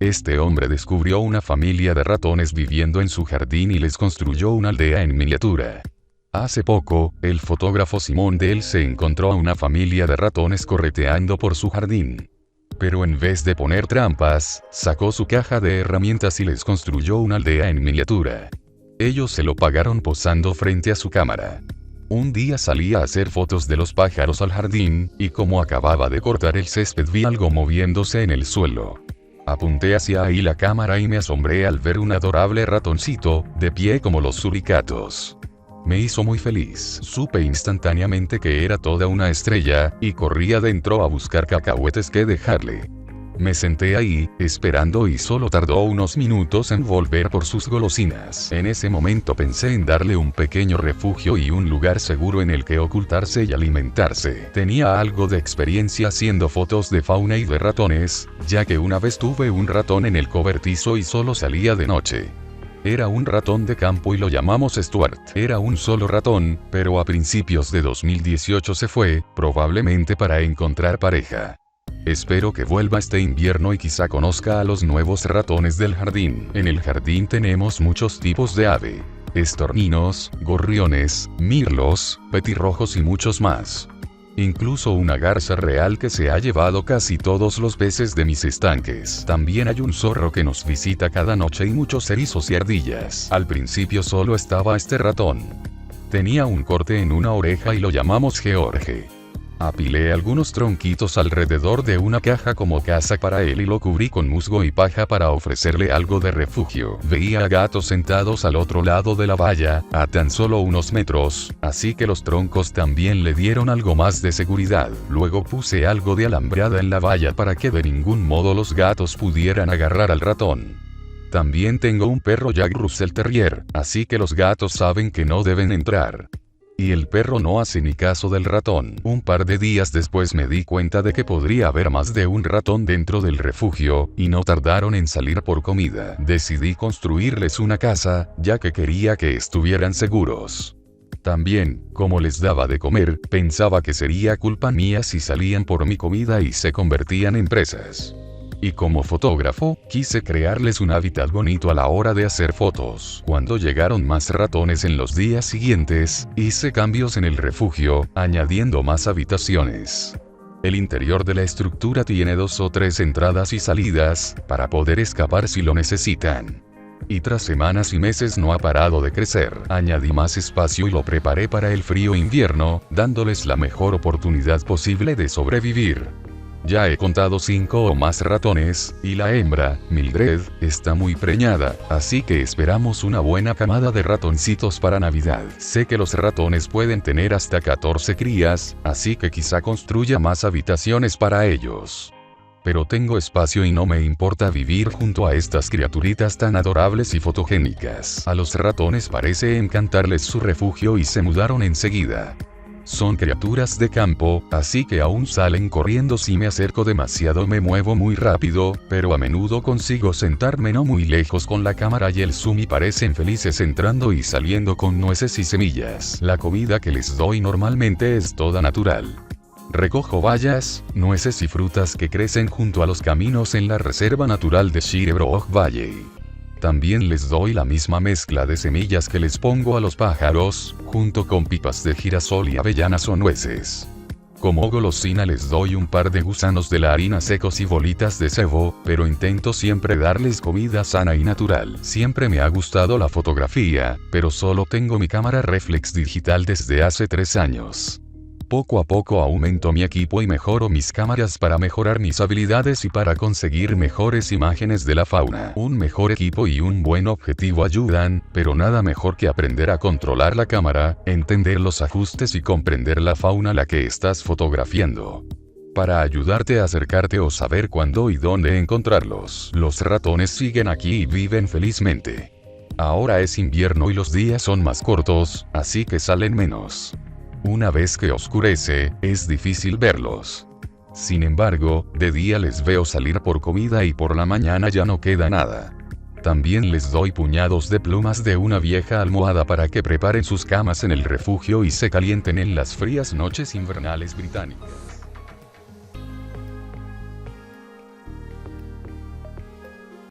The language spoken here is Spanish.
Este hombre descubrió una familia de ratones viviendo en su jardín y les construyó una aldea en miniatura. Hace poco, el fotógrafo Simón Dell se encontró a una familia de ratones correteando por su jardín. Pero en vez de poner trampas, sacó su caja de herramientas y les construyó una aldea en miniatura. Ellos se lo pagaron posando frente a su cámara. Un día salí a hacer fotos de los pájaros al jardín, y como acababa de cortar el césped vi algo moviéndose en el suelo. Apunté hacia ahí la cámara y me asombré al ver un adorable ratoncito, de pie como los suricatos. Me hizo muy feliz. Supe instantáneamente que era toda una estrella, y corrí adentro a buscar cacahuetes que dejarle. Me senté ahí, esperando y solo tardó unos minutos en volver por sus golosinas. En ese momento pensé en darle un pequeño refugio y un lugar seguro en el que ocultarse y alimentarse. Tenía algo de experiencia haciendo fotos de fauna y de ratones, ya que una vez tuve un ratón en el cobertizo y solo salía de noche. Era un ratón de campo y lo llamamos Stuart. Era un solo ratón, pero a principios de 2018 se fue, probablemente para encontrar pareja. Espero que vuelva este invierno y quizá conozca a los nuevos ratones del jardín. En el jardín tenemos muchos tipos de ave. Estorninos, gorriones, mirlos, petirrojos y muchos más. Incluso una garza real que se ha llevado casi todos los peces de mis estanques. También hay un zorro que nos visita cada noche y muchos erizos y ardillas. Al principio solo estaba este ratón. Tenía un corte en una oreja y lo llamamos George. Apilé algunos tronquitos alrededor de una caja como casa para él y lo cubrí con musgo y paja para ofrecerle algo de refugio. Veía a gatos sentados al otro lado de la valla, a tan solo unos metros, así que los troncos también le dieron algo más de seguridad. Luego puse algo de alambrada en la valla para que de ningún modo los gatos pudieran agarrar al ratón. También tengo un perro Jack Russell Terrier, así que los gatos saben que no deben entrar. Y el perro no hace ni caso del ratón. Un par de días después me di cuenta de que podría haber más de un ratón dentro del refugio, y no tardaron en salir por comida. Decidí construirles una casa, ya que quería que estuvieran seguros. También, como les daba de comer, pensaba que sería culpa mía si salían por mi comida y se convertían en presas. Y como fotógrafo, quise crearles un hábitat bonito a la hora de hacer fotos. Cuando llegaron más ratones en los días siguientes, hice cambios en el refugio, añadiendo más habitaciones. El interior de la estructura tiene 2 o 3 entradas y salidas, para poder escapar si lo necesitan. Y tras semanas y meses no ha parado de crecer. Añadí más espacio y lo preparé para el frío invierno, dándoles la mejor oportunidad posible de sobrevivir. Ya he contado 5 o más ratones, y la hembra, Mildred, está muy preñada, así que esperamos una buena camada de ratoncitos para Navidad. Sé que los ratones pueden tener hasta 14 crías, así que quizá construya más habitaciones para ellos. Pero tengo espacio y no me importa vivir junto a estas criaturitas tan adorables y fotogénicas. A los ratones parece encantarles su refugio y se mudaron enseguida. Son criaturas de campo, así que aún salen corriendo si me acerco demasiado. Me muevo muy rápido, pero a menudo consigo sentarme no muy lejos con la cámara y el zoom y parecen felices entrando y saliendo con nueces y semillas. La comida que les doy normalmente es toda natural. Recojo bayas, nueces y frutas que crecen junto a los caminos en la Reserva Natural de Sherbrooke Valley. También les doy la misma mezcla de semillas que les pongo a los pájaros, junto con pipas de girasol y avellanas o nueces. Como golosina les doy un par de gusanos de la harina secos y bolitas de cebo, pero intento siempre darles comida sana y natural. Siempre me ha gustado la fotografía, pero solo tengo mi cámara reflex digital desde hace 3 años. Poco a poco aumento mi equipo y mejoro mis cámaras para mejorar mis habilidades y para conseguir mejores imágenes de la fauna. Un mejor equipo y un buen objetivo ayudan, pero nada mejor que aprender a controlar la cámara, entender los ajustes y comprender la fauna a la que estás fotografiando. Para ayudarte a acercarte o saber cuándo y dónde encontrarlos. Los ratones siguen aquí y viven felizmente. Ahora es invierno y los días son más cortos, así que salen menos. Una vez que oscurece, es difícil verlos. Sin embargo, de día les veo salir por comida y por la mañana ya no queda nada. También les doy puñados de plumas de una vieja almohada para que preparen sus camas en el refugio y se calienten en las frías noches invernales británicas.